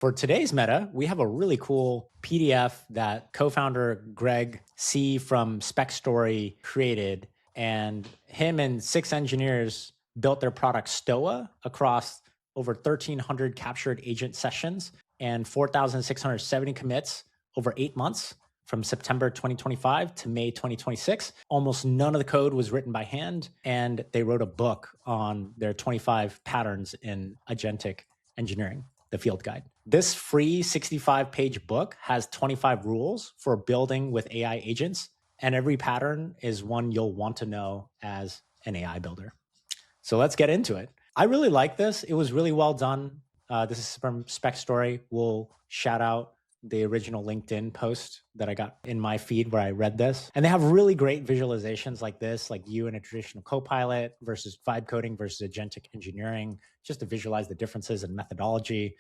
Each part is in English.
For today's meta, we have a really cool PDF that co-founder Greg C from Spec Story created, and him and 6 engineers built their product Stoa across over 1,300 captured agent sessions and 4,670 commits over 8 months from September 2025 to May 2026. Almost none of the code was written by hand, and they wrote a book on their 25 patterns in agentic engineering, the field guide. This free 65-page book has 25 rules for building with AI agents, and every pattern is one you'll want to know as an AI builder. So let's get into it. I really like this. It was really well done. This is from Spec Story. We'll shout out the original LinkedIn post that I got in my feed where I read this. And they have really great visualizations like this, like you in a traditional copilot versus vibe coding versus agentic engineering, just to visualize the differences in methodology.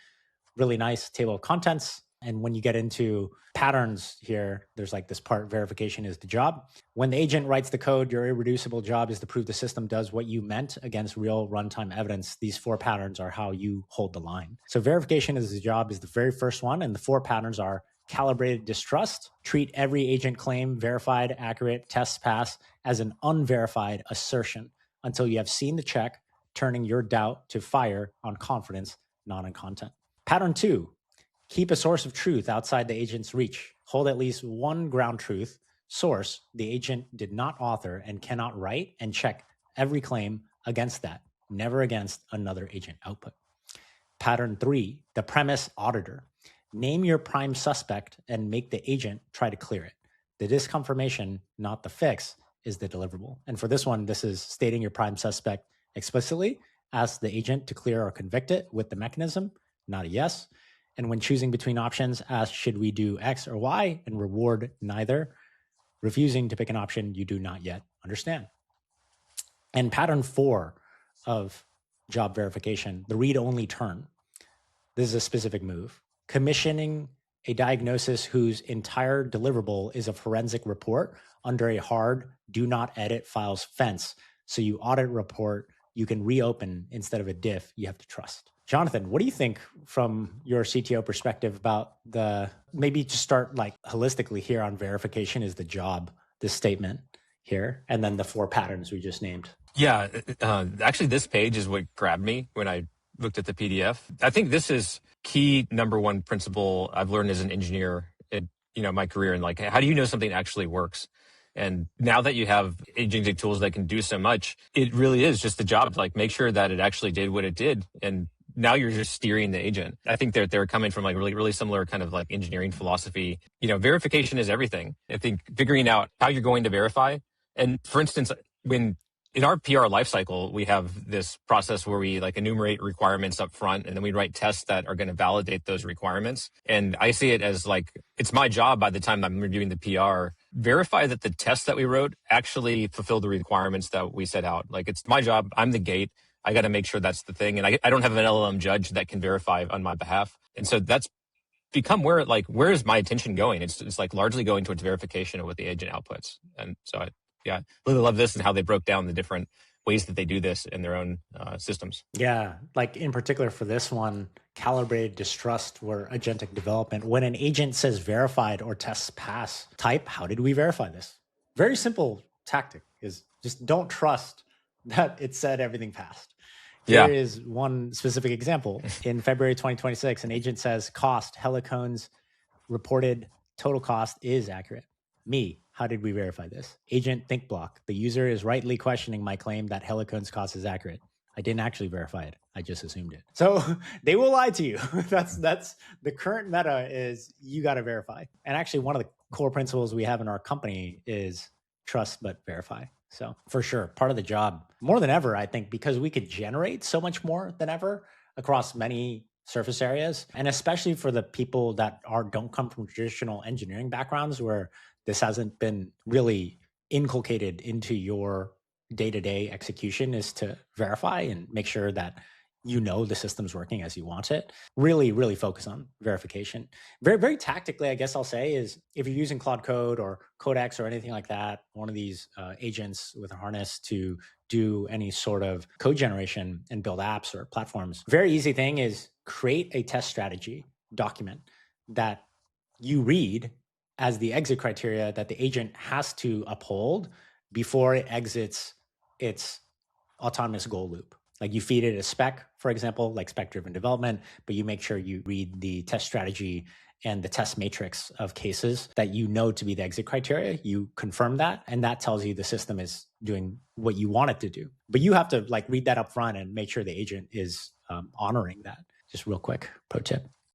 Really nice table of contents. And when you get into patterns here, there's like this part, verification is the job. When the agent writes the code, your irreducible job is to prove the system does what you meant against real runtime evidence. These 4 patterns are how you hold the line. So verification is the job is the very first one. And the 4 patterns are calibrated distrust, treat every agent claim, verified, accurate, tests pass as an unverified assertion until you have seen the check, turning your doubt to fire on confidence, not on content. Pattern 2, keep a source of truth outside the agent's reach. Hold at least one ground truth source the agent did not author and cannot write, and check every claim against that, never against another agent output. Pattern 3, the premise auditor. Name your prime suspect and make the agent try to clear it. The disconfirmation, not the fix, is the deliverable. And for this one, this is stating your prime suspect explicitly. Ask the agent to clear or convict it with the mechanism, not a yes. And when choosing between options, ask, should we do X or Y, and reward neither, refusing to pick an option you do not yet understand. And pattern 4 of job verification, the read-only turn. This is a specific move. Commissioning a diagnosis whose entire deliverable is a forensic report under a hard do not edit files fence. So you audit report, you can reopen instead of a diff you have to trust. Jonathan, what do you think from your CTO perspective about maybe to start like holistically here on verification is the job, this statement here, and then the 4 patterns we just named? Yeah, actually this page is what grabbed me when I looked at the PDF. I think this is key number 1 principle I've learned as an engineer in my career, and like, how do you know something actually works? And now that you have agentic tools that can do so much, it really is just the job to like make sure that it actually did what it did. And now you're just steering the agent. I think they're coming from like really similar kind of like engineering philosophy. Verification is everything. I think figuring out how you're going to verify. And for instance, when in our PR lifecycle, we have this process where we like enumerate requirements up front, and then we write tests that are going to validate those requirements. And I see it as like, it's my job by the time I'm reviewing the PR, verify that the tests that we wrote actually fulfill the requirements that we set out. Like, it's my job. I'm the gate. I got to make sure that's the thing. And I don't have an LLM judge that can verify on my behalf. And so that's become where is my attention going? It's like largely going towards verification of what the agent outputs. And so I really love this and how they broke down the different ways that they do this in their own systems. Yeah, like in particular for this one, calibrated distrust or agentic development. When an agent says verified or tests pass, type, how did we verify this? Very simple tactic is just don't trust that it said everything passed. Here is one specific example. In February 2026, an agent says cost, Helicone's reported total cost is accurate. Me, how did we verify this? Agent think block. The user is rightly questioning my claim that Helicone's cost is accurate. I didn't actually verify it. I just assumed it. So they will lie to you. That's the current meta is you got to verify. And actually one of the core principles we have in our company is trust but verify. So for sure, part of the job more than ever, I think, because we could generate so much more than ever across many surface areas. And especially for the people that don't come from traditional engineering backgrounds where this hasn't been really inculcated into your day-to-day execution is to verify and make sure that the system's working as you want it. Really, really focus on verification. Very, very tactically, I guess I'll say is if you're using Claude Code or Codex or anything like that, one of these agents with a harness to do any sort of code generation and build apps or platforms, very easy thing is create a test strategy document that you read as the exit criteria that the agent has to uphold before it exits its autonomous goal loop. Like you feed it a spec, for example, like spec-driven development, but you make sure you read the test strategy and the test matrix of cases that you know to be the exit criteria. You confirm that, and that tells you the system is doing what you want it to do. But you have to like read that up front and make sure the agent is honoring that. Just real quick pro tip.